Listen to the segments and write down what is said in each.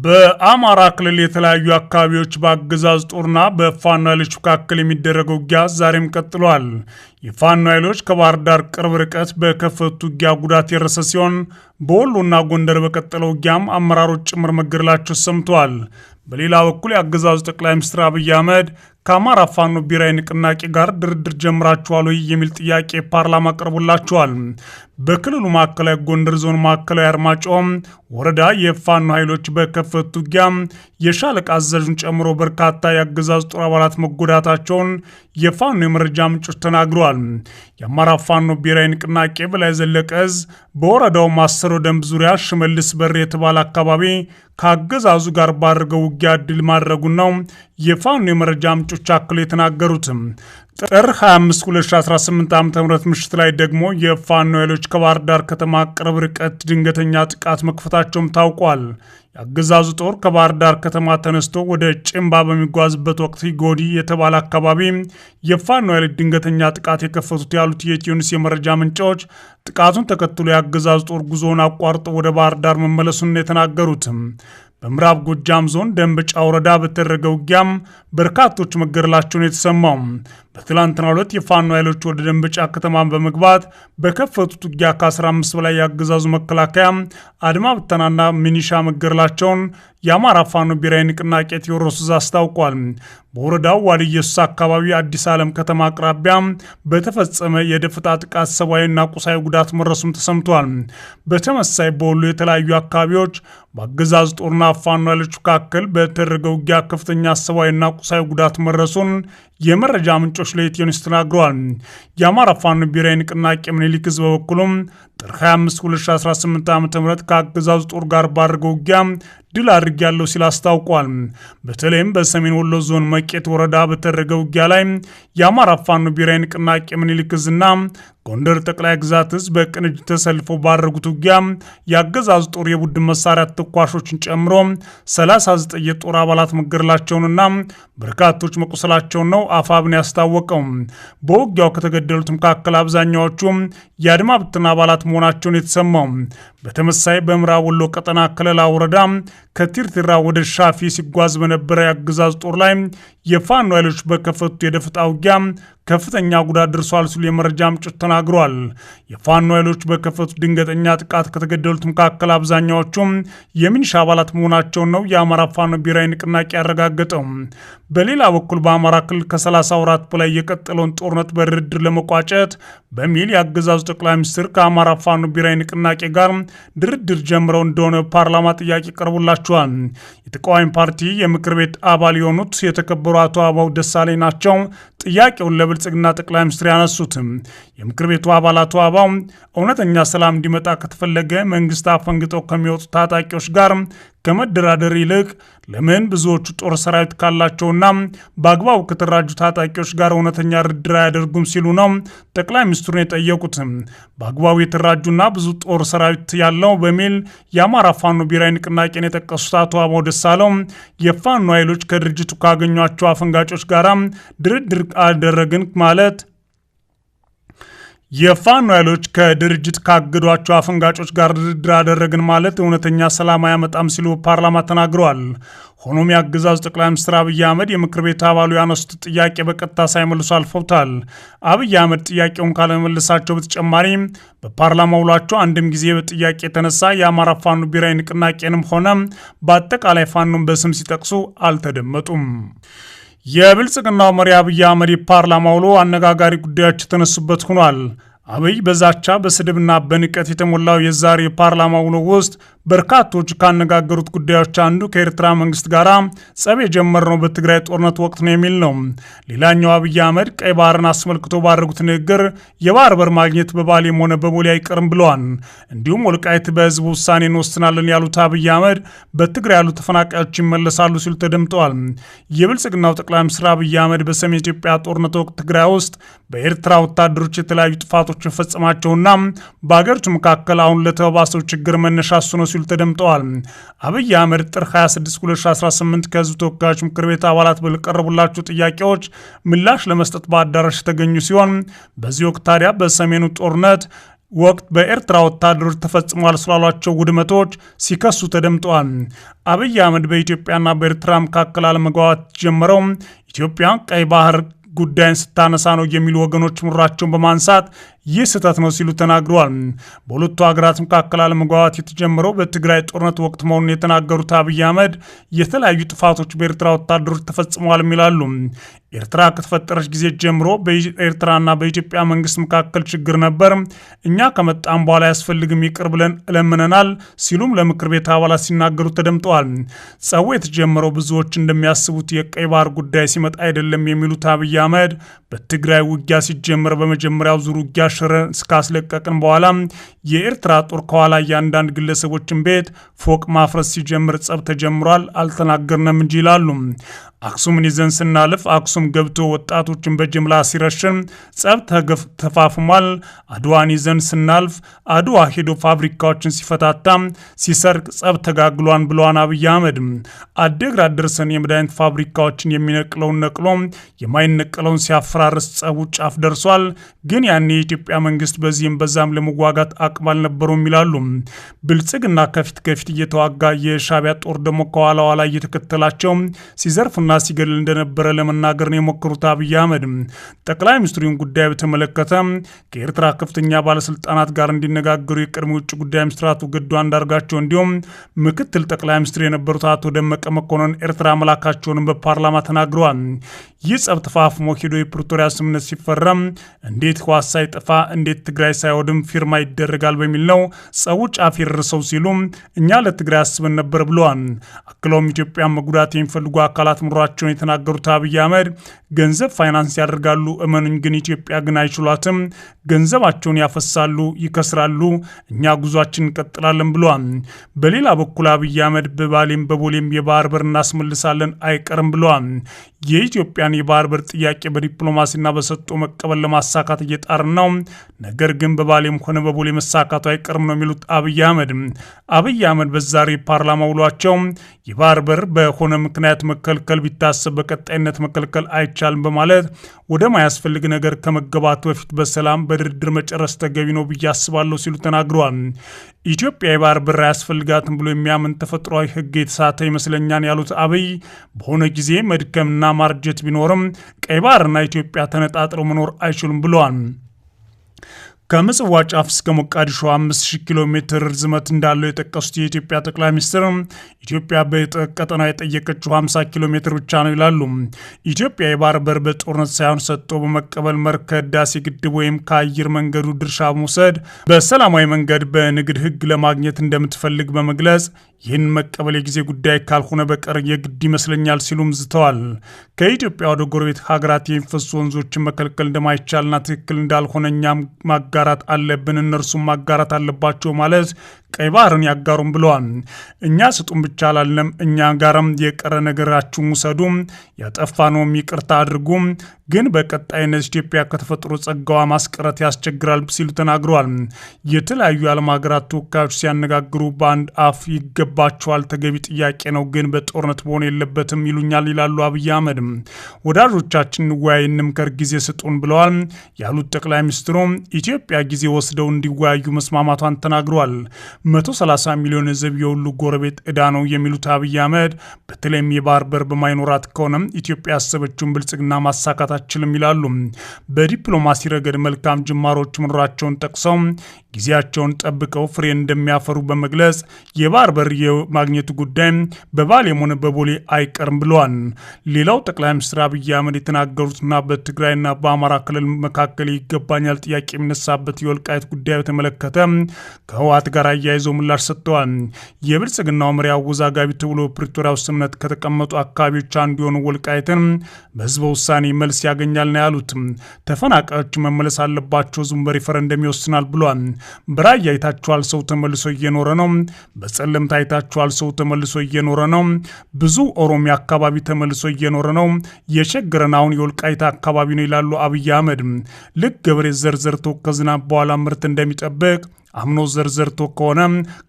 በአማራ ክልል የተለያዩ አካባቢዎች በአገዛዝ ጦርና በፋኖ ኃይሎች መካከል የሚደረገው ውጊያ ዛሬም ቀጥሏል። የፋኖ ኃይሎች ከባህር ዳር ቅርብ ርቀት በከፈቱት ውጊያ ጉዳት የደረሰ ሲሆን በወሎና ጎንደር በቀጠለው ውጊያም አመራሮች ጭምር መገደላቸው ሰምተዋል። በሌላ በኩል የአገዛዙ ጠቅላይ ሚኒስትር አብይ አህመድ ከአማራ ፋኖ ብሔራዊ ንቅናቄ ጋር ድርድር ጀምራችኋል ወይ የሚል ጥያቄ ፓርላማ ቀርቦላቸዋል። በክልሉ ማዕከላዊ ጎንደር ዞን ማዕከላዊ አርማጭሆ ወረዳ የፋኖ ኃይሎች በከፈቱት ውጊያ የሻለቃ አዛዡን ጨምሮ በርካታ የአገዛዙ ጦር አባላት መጎዳታቸውን የፋኖ የመረጃ ምንጮች ተናግረዋል። የአማራ ፋኖ ብሔራዊ ንቅናቄ በላይ ዘለቀ ዕዝ በወረዳው ማሰሮ ደንብ ዙሪያ ሽመልስ በር የተባለ አካባቢ ከአገዛዙ ጋር ባደረገው ውጊያ ድል ማድረጉን ነው የፋኖ የመረጃ ምንጮች አክለው የተናገሩት። ጥር 25 2018 ዓ.ም ምሽት ላይ ደግሞ የፋኖ ኃይሎች ከባህር ዳር ከተማ ቅርብ ርቀት ድንገተኛ ጥቃት መክፈታቸውም ታውቋል። የአገዛዙ ጦር ከባህር ዳር ከተማ ተነስቶ ወደ ጭንባ በሚጓዝበት ወቅት ጎዲ የተባለ አካባቢ የፋኖ ኃይሎች ድንገተኛ ጥቃት የከፈቱት ያሉት የኢትዮ ኒውስ የመረጃ ምንጮች ጥቃቱን ተከትሎ የአገዛዙ ጦር ጉዞውን አቋርጦ ወደ ባህር ዳር መመለሱን የተናገሩት። በምዕራብ ጎጃም ዞን ደንበጫ ወረዳ በተደረገ ውጊያም በርካቶች መገደላቸውን የተሰማው። በትላንትናው ዕለት የፋኖ ኃይሎች ወደ ደንበጫ ከተማ በመግባት በከፈቱት ውጊያ ከ15 በላይ የአገዛዙ መከላከያ አድማ ብተናና ሚኒሻ መገደላቸውን የአማራ ፋኖ ብሔራዊ ንቅናቄ ቴዎድሮስ ዕዝ አስታውቋል። በወረዳው ዋሊ ኢየሱስ አካባቢ አዲስ ዓለም ከተማ አቅራቢያ በተፈጸመ የደፈጣ ጥቃት ሰብአዊና ቁሳዊ ጉዳት መድረሱም ተሰምቷል። በተመሳይ በወሎ የተለያዩ አካባቢዎች በአገዛዙ ጦርና ፋኖ ኃይሎች መካከል በተደረገ ውጊያ ከፍተኛ ሰብአዊና ቁሳዊ ጉዳት መድረሱን የመረጃ ምንጮች ለኢትዮ ኒውስ ተናግረዋል። የአማራ ፋኖ ብሔራዊ ንቅናቄ ምኒልክ ዕዝ በበኩሉም ጥር 25 2018 ዓ.ም ከአገዛዙ ጦር ጋር ባደረገው ውጊያ ድል አድርጌያለሁ ሲል አስታውቋል። በተለይም በሰሜን ወሎ ዞን መቄት ወረዳ በተደረገ ውጊያ ላይ የአማራ ፋኖ ብሔራዊ ንቅናቄ ምኒልክ ዕዝና ጎንደር ጠቅላይ ግዛት ዕዝ በቅንጅት ተሰልፈው ባደረጉት ውጊያ የአገዛዙ ጦር የቡድን መሳሪያ ተኳሾችን ጨምሮ 39 የጦር አባላት መገደላቸውንና በርካቶች መቁሰላቸውን ነው አፋብን ያስታወቀው። በውጊያው ከተገደሉት መካከል አብዛኛዎቹ የአድማ ብተና አባላት መሆናቸውን የተሰማው። በተመሳይ በምዕራብ ወሎ ቀጠና ከለላ ወረዳ ከቲርቲራ ወደ ሻፊ ሲጓዝ በነበረ የአገዛዙ ጦር ላይ የፋኖ ኃይሎች በከፈቱት የደፈጣ ውጊያ ከፍተኛ ጉዳት ደርሷል ሲሉ የመረጃ ምንጮች ተናግረዋል። የፋኖ ኃይሎች በከፈቱት ድንገተኛ ጥቃት ከተገደሉት መካከል አብዛኛዎቹ የሚኒሻ አባላት መሆናቸውን ነው የአማራ ፋኖ ብሔራዊ ንቅናቄ ያረጋገጠው። በሌላ በኩል በአማራ ክልል ከ30 ወራት በላይ የቀጠለውን ጦርነት በድርድር ለመቋጨት በሚል የአገዛዙ ጠቅላይ ሚኒስትር ከአማራ ፋኖ ብሔራዊ ንቅናቄ ጋር ድርድር ጀምረው እንደሆነ ፓርላማ ጥያቄ ቀርቦላቸዋል። የተቃዋሚ ፓርቲ የምክር ቤት አባል የሆኑት የተከበሩ አቶ አበባው ደሳለኝ ናቸው ጥያቄውን ለብልጽግና ጠቅላይ ሚኒስትር ያነሱት። የምክር ቤቱ አባል አቶ አበባው እውነተኛ ሰላም እንዲመጣ ከተፈለገ መንግስት አፈንግጠው ከሚወጡ ታጣቂዎች ጋር ከመደራደር ይልቅ ለምን ብዙዎቹ ጦር ሰራዊት ካላቸውና በአግባቡ ከተደራጁ ታጣቂዎች ጋር እውነተኛ ድርድር አያደርጉም ሲሉ ነው ጠቅላይ ሚኒስትሩን የጠየቁት። በአግባቡ የተደራጁና ብዙ ጦር ሰራዊት ያለው በሚል የአማራ ፋኖ ብሔራዊ ንቅናቄን የጠቀሱት አቶ አበባው ደሳለው የፋኖ ኃይሎች ከድርጅቱ ካገኟቸው አፈንጋጮች ጋር ድርድር አደረግን ማለት የፋኖ ኃይሎች ከድርጅት ካገዷቸው አፈንጋጮች ጋር ድርድር አደረግን ማለት እውነተኛ ሰላም አያመጣም ሲሉ ፓርላማ ተናግረዋል። ሆኖም የአገዛዙ ጠቅላይ ሚኒስትር አብይ አህመድ የምክር ቤት አባሉ ያነሱት ጥያቄ በቀጥታ ሳይመልሱ አልፈውታል። አብይ አህመድ ጥያቄውን ካለመመለሳቸው በተጨማሪ በፓርላማ ውሏቸው አንድም ጊዜ በጥያቄ የተነሳ የአማራ ፋኖ ብሔራዊ ንቅናቄንም ሆነ በአጠቃላይ ፋኖን በስም ሲጠቅሱ አልተደመጡም። የብልጽግናው መሪ አብይ አህመድ የፓርላማ ውሎ አነጋጋሪ ጉዳዮች የተነሱበት ሆኗል። አብይ በዛቻ በስድብና በንቀት የተሞላው የዛሬ የፓርላማ ውሎ ውስጥ በርካቶች ካነጋገሩት ጉዳዮች አንዱ ከኤርትራ መንግስት ጋር ጸብ የጀመርነው በትግራይ ጦርነት ወቅት ነው የሚል ነው። ሌላኛው አብይ አህመድ ቀይ ባህርን አስመልክቶ ባደረጉት ንግግር የባህር በር ማግኘት በባሌም ሆነ በቦሌ አይቀርም ብለዋል። እንዲሁም ወልቃይት በህዝቡ ውሳኔ እንወስናለን ያሉት አብይ አህመድ በትግራይ ያሉ ተፈናቃዮች ይመለሳሉ ሲሉ ተደምጠዋል። የብልጽግናው ጠቅላይ ሚኒስትር አብይ አህመድ በሰሜን ኢትዮጵያ ጦርነት ወቅት ትግራይ ውስጥ በኤርትራ ወታደሮች የተለያዩ ጥፋቶች የፈጸማቸውና በአገሪቱ መካከል አሁን ለተባባሰው ችግር መነሻ እሱ ነው ሲሉ ተደምጠዋል። አብይ አህመድ ጥር 26 2018 ከህዝብ ተወካዮች ምክር ቤት አባላት በቀረቡላቸው ጥያቄዎች ምላሽ ለመስጠት በአዳራሽ የተገኙ ሲሆን በዚህ ወቅት ታዲያ በሰሜኑ ጦርነት ወቅት በኤርትራ ወታደሮች ተፈጽሟል ስላሏቸው ውድመቶች ሲከሱ ተደምጠዋል። አብይ አህመድ በኢትዮጵያና በኤርትራ መካከል አለመግባባት ጀመረው ኢትዮጵያ ቀይ ባህር ጉዳይን ስታነሳ ነው የሚሉ ወገኖች ምራቸውን በማንሳት ይህ ስህተት ነው ሲሉ ተናግረዋል። በሁለቱ ሀገራት መካከል አለመግባባት የተጀመረው በትግራይ ጦርነት ወቅት መሆኑን የተናገሩት አብይ አህመድ የተለያዩ ጥፋቶች በኤርትራ ወታደሮች ተፈጽመዋል ይላሉ። ኤርትራ ከተፈጠረች ጊዜ ጀምሮ በኤርትራና በኢትዮጵያ መንግስት መካከል ችግር ነበር። እኛ ከመጣም በኋላ አያስፈልግም ይቅር ብለን እለምነናል ሲሉም ለምክር ቤት አባላት ሲናገሩ ተደምጠዋል። ጸቡ የተጀመረው ብዙዎች እንደሚያስቡት የቀይ ባህር ጉዳይ ሲመጣ አይደለም የሚሉት አብይ አህመድ በትግራይ ውጊያ ሲጀመር በመጀመሪያው ዙር ውጊያ ሽረን እስካስለቀቅን በኋላ የኤርትራ ጦር ከኋላ የአንዳንድ ግለሰቦችን ቤት ፎቅ ማፍረስ ሲጀምር ጸብ ተጀምሯል፣ አልተናገርንም እንጂ ይላሉ። አክሱምን ይዘን ስናልፍ አክሱም ገብቶ ወጣቶችን በጅምላ ሲረሽን ጸብ ተፋፍሟል። አድዋን ይዘን ስናልፍ አድዋ ሄዶ ፋብሪካዎችን ሲፈታታ ሲሰርቅ ጸብ ተጋግሏን ብለዋን አብይ አህመድ። አደግራት ደርሰን የመድኃኒት ፋብሪካዎችን የሚነቅለውን ነቅሎ የማይነቅለውን ሲያፈራርስ ጸቡ ጫፍ ደርሷል። ግን ያን የኢትዮጵያ መንግስት በዚህም በዛም ለመዋጋት አቅም አልነበረውም ይላሉ። ብልጽግና ከፊት ከፊት እየተዋጋ የሻዕቢያ ጦር ደግሞ ከኋላ ኋላ እየተከተላቸው ሲዘርፍና ሲገድል እንደነበረ ለመናገር ነው የሞከሩት አብይ አህመድ። ጠቅላይ ሚኒስትሩን ጉዳይ በተመለከተ ከኤርትራ ከፍተኛ ባለስልጣናት ጋር እንዲነጋገሩ የቀድሞ ውጭ ጉዳይ ሚኒስትር አቶ ገዱ አንዳርጋቸው እንዲሁም ምክትል ጠቅላይ ሚኒስትር የነበሩት አቶ ደመቀ መኮንን ኤርትራ መላካቸውንም በፓርላማ ተናግረዋል። ይህ ጸብ ተፋፍሞ ሄዶ የፕሪቶሪያ ስምምነት ሲፈረም እንዴት ህወሓት ሳይጠፋ እንዴት ትግራይ ሳይወድም ፊርማ ይደረጋል በሚል ነው ጸቡ ጫፍ የደረሰው ሲሉ እኛ ለትግራይ አስበን ነበር ብለዋል። አክለውም ኢትዮጵያ መጉዳት የሚፈልጉ አካላት ምሯቸውን የተናገሩት አብይ አህመድ ገንዘብ ፋይናንስ ያደርጋሉ፣ እመኑኝ፣ ግን ኢትዮጵያ ግን አይችሏትም። ገንዘባቸውን ያፈሳሉ፣ ይከስራሉ። እኛ ጉዟችን እንቀጥላለን ብለዋል። በሌላ በኩል አብይ አህመድ በባሌም በቦሌም የባህር በር እናስመልሳለን አይቀርም ብለዋል። የኢትዮጵያን የባህር በር ጥያቄ በዲፕሎማሲና በሰጥቶ መቀበል ለማሳካት እየጣርን ነው፣ ነገር ግን በባሌም ሆነ በቦሌ መሳካቱ አይቀርም ነው የሚሉት አብይ አህመድ በዛሬ ፓርላማ ውሏቸው የባህር በር በሆነ ምክንያት መከልከል ቢታሰብ በቀጣይነት መከልከል አይቻልም በማለት ወደ ማያስፈልግ ነገር ከመገባቱ በፊት በሰላም በድርድር መጨረስ ተገቢ ነው ብዬ አስባለሁ ሲሉ ተናግረዋል። ኢትዮጵያ የባህር በር አያስፈልጋትም ብሎ የሚያምን ተፈጥሯዊ ሕግ የተሳተ ይመስለኛል ያሉት አብይ በሆነ ጊዜ መድከምና ማርጀት ቢኖርም ቀይ ባህርና ኢትዮጵያ ተነጣጥረው መኖር አይችሉም ብለዋል። ከምጽዋ ጫፍ እስከ ሞቃዲሾ 5000 ኪሎ ሜትር ርዝመት እንዳለው የጠቀሱት የኢትዮጵያ ጠቅላይ ሚኒስትር ኢትዮጵያ በቀጠና የጠየቀችው 50 ኪሎ ሜትር ብቻ ነው ይላሉ። ኢትዮጵያ የባህር በር በጦርነት ሳይሆን ሰጥቶ በመቀበል መርህ ከህዳሴ ግድብ ወይም ከአየር መንገዱ ድርሻ መውሰድ በሰላማዊ መንገድ በንግድ ህግ ለማግኘት እንደምትፈልግ በመግለጽ ይህን መቀበል የጊዜ ጉዳይ ካልሆነ በቀር የግድ ይመስለኛል ሲሉም ዝተዋል። ከኢትዮጵያ ወደ ጎረቤት ሀገራት የሚፈሱ ወንዞችን መከልከል እንደማይቻልና ትክክል እንዳልሆነ እኛም ማጋራት አለብን፣ እነርሱም ማጋራት አለባቸው ማለት ቀይ ባህርን ያጋሩም ብለዋል። እኛ ስጡን ብቻ አላለም፣ እኛ ጋርም የቀረ ነገራችሁን ውሰዱ፣ ያጠፋነውም ይቅርታ አድርጉ፣ ግን በቀጣይነት ኢትዮጵያ ከተፈጥሮ ጸጋዋ ማስቀረት ያስቸግራል ሲሉ ተናግረዋል። የተለያዩ የዓለም ሀገራት ተወካዮች ሲያነጋግሩ በአንድ አፍ ይገባቸዋል፣ ተገቢ ጥያቄ ነው፣ ግን በጦርነት መሆን የለበትም ይሉኛል ይላሉ አብይ አህመድ። ወዳጆቻችን እንወያይ፣ እንምከር፣ ጊዜ ስጡን ብለዋል ያሉት ጠቅላይ ሚኒስትሩ ኢትዮጵያ ጊዜ ወስደው እንዲወያዩ መስማማቷን ተናግረዋል። 130 ሚሊዮን ህዝብ የሁሉ ጎረቤት ዕዳ ነው የሚሉት አብይ አህመድ በተለይም የባህር በር በማይኖራት ከሆነ ኢትዮጵያ ያሰበችውን ብልጽግና ማሳካት አትችልም ይላሉ። በዲፕሎማሲ ረገድ መልካም ጅማሮች መኖራቸውን ጠቅሰው ጊዜያቸውን ጠብቀው ፍሬ እንደሚያፈሩ በመግለጽ የባህር በር የማግኘቱ ጉዳይ በባሌም ሆነ በቦሌ አይቀርም ብለዋል። ሌላው ጠቅላይ ሚኒስትር አብይ አህመድ የተናገሩትና በትግራይና በአማራ ክልል መካከል ይገባኛል ጥያቄ የሚነሳበት የወልቃይት ጉዳይ በተመለከተ ከህወሓት ጋር አያይዘው ምላሽ ሰጥተዋል። የብልጽግናው መሪ አወዛጋቢ ተብሎ ፕሪቶሪያው ስምምነት ከተቀመጡ አካባቢዎች አንዱ የሆኑ ወልቃይትን በህዝበ ውሳኔ መልስ ያገኛል ነው ያሉት። ተፈናቃዮች መመለስ አለባቸው፣ ህዝቡ በሪፈረንደም ይወስናል ብሏል። በራያ አይታችኋል፣ ሰው ተመልሶ እየኖረ ነው። በጸለምት አይታችኋል፣ ሰው ተመልሶ እየኖረ ነው። ብዙ ኦሮሚያ አካባቢ ተመልሶ እየኖረ ነው። የቸገረን አሁን የወልቃይት አካባቢ ነው ይላሉ አብይ አህመድ። ልክ ገበሬ ዘርዘርቶ ከዝናብ በኋላ ምርት እንደሚጠብቅ አምኖ ዘርዘርቶ ከሆነ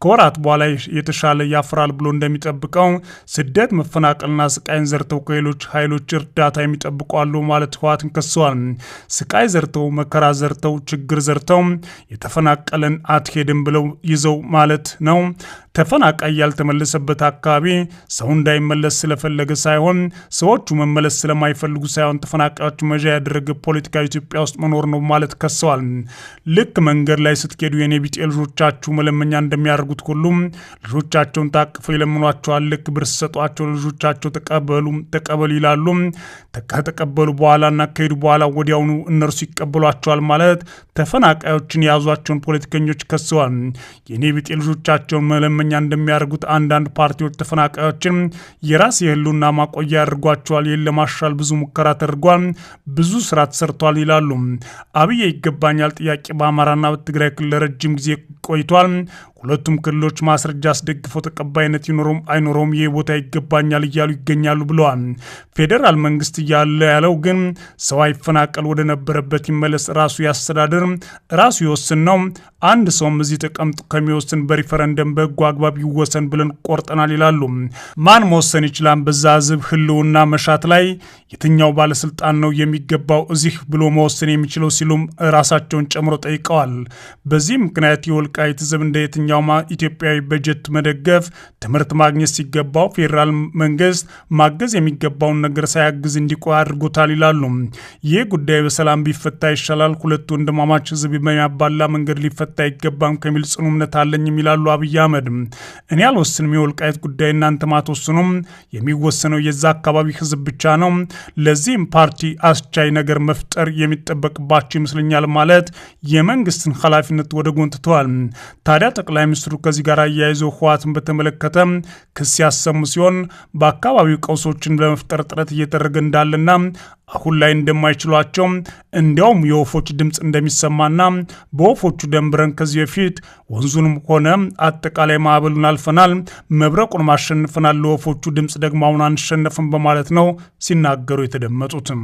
ከወራት በኋላ የተሻለ ያፍራል ብሎ እንደሚጠብቀው ስደት፣ መፈናቀልና ስቃይን ዘርተው ከሌሎች ኃይሎች እርዳታ የሚጠብቁ አሉ ማለት ህወሓትን ከሰዋል። ስቃይ ዘርተው፣ መከራ ዘርተው፣ ችግር ዘርተው የተፈናቀለን አትሄድም ብለው ይዘው ማለት ነው። ተፈናቃይ ያልተመለሰበት አካባቢ ሰው እንዳይመለስ ስለፈለገ ሳይሆን ሰዎቹ መመለስ ስለማይፈልጉ ሳይሆን ተፈናቃዮች መዣ ያደረገ ፖለቲካ ኢትዮጵያ ውስጥ መኖር ነው ማለት ከሰዋል። ልክ መንገድ ላይ ስትሄዱ የኔ ቢጤ ልጆቻችሁ መለመኛ እንደሚያደርጉት ሁሉም ልጆቻቸውን ታቅፈው ይለምኗቸዋል። ልክ ብር ሲሰጧቸው ልጆቻቸው ተቀበሉ ይላሉ። ከተቀበሉ በኋላና ከሄዱ በኋላ ወዲያውኑ እነርሱ ይቀበሏቸዋል ማለት ተፈናቃዮችን የያዟቸውን ፖለቲከኞች ከሰዋል። የኔ ቢጤ ልጆቻቸውን መለመኛ እንደሚያደርጉት አንዳንድ ፓርቲዎች ተፈናቃዮችን የራስ የህልውና ማቆያ ያደርጓቸዋል። ይህን ለማሻል ብዙ ሙከራ ተደርጓል፣ ብዙ ስራ ተሰርቷል ይላሉ። አብይ ይገባኛል ጥያቄ በአማራና በትግራይ ክልል ለረጅም ጊዜ ቆይቷል። ሁለቱም ክልሎች ማስረጃ አስደግፈው ተቀባይነት ይኖረውም አይኖረውም ይህ ቦታ ይገባኛል እያሉ ይገኛሉ ብለዋል። ፌዴራል መንግስት እያለ ያለው ግን ሰው አይፈናቀል፣ ወደ ነበረበት ይመለስ፣ ራሱ ያስተዳድር፣ ራሱ ይወስን ነው። አንድ ሰውም እዚህ ተቀምጦ ከሚወስን በሪፈረንደም በህጉ አግባብ ይወሰን ብለን ቆርጠናል ይላሉ። ማን መወሰን ይችላል? በዛ ህዝብ ህልውና መሻት ላይ የትኛው ባለስልጣን ነው የሚገባው እዚህ ብሎ መወሰን የሚችለው ሲሉም ራሳቸውን ጨምሮ ጠይቀዋል። በዚህ ምክንያት የወልቃይት ህዝብ እንደ የትኛው ኢትዮጵያዊ በጀት መደገፍ፣ ትምህርት ማግኘት ሲገባው ፌዴራል መንግስት ማገዝ የሚገባውን ነገር ሳያግዝ እንዲቆይ አድርጎታል ይላሉ። ይህ ጉዳይ በሰላም ቢፈታ ይሻላል። ሁለቱ ወንድማማች ህዝብ በሚያባላ መንገድ ሊፈታ አይገባም ከሚል ጽኑ እምነት አለኝም ይላሉ አብይ አህመድ። እኔ አልወስንም፣ የወልቃይት ጉዳይ እናንተም አትወስኑም፣ የሚወሰነው የዛ አካባቢ ህዝብ ብቻ ነው። ለዚህም ፓርቲ አስቻይ ነገር መፍጠር የሚጠበቅባቸው ይመስለኛል ማለት የመንግስትን ኃላፊነት ወደ ጎን ትተዋል። ታዲያ ጠቅላይ ሚኒስትሩ ከዚህ ጋር አያይዘው ህወሓትን በተመለከተ ክስ ያሰሙ ሲሆን በአካባቢው ቀውሶችን ለመፍጠር ጥረት እየተደረገ እንዳለና አሁን ላይ እንደማይችሏቸው እንዲያውም የወፎች ድምፅ እንደሚሰማና በወፎቹ ደንብረን ከዚህ በፊት ወንዙንም ሆነ አጠቃላይ ማዕበሉን አልፈናል፣ መብረቁን ማሸንፈናል፣ ለወፎቹ ድምፅ ደግሞ አሁን አንሸነፍም በማለት ነው ሲናገሩ የተደመጡትም።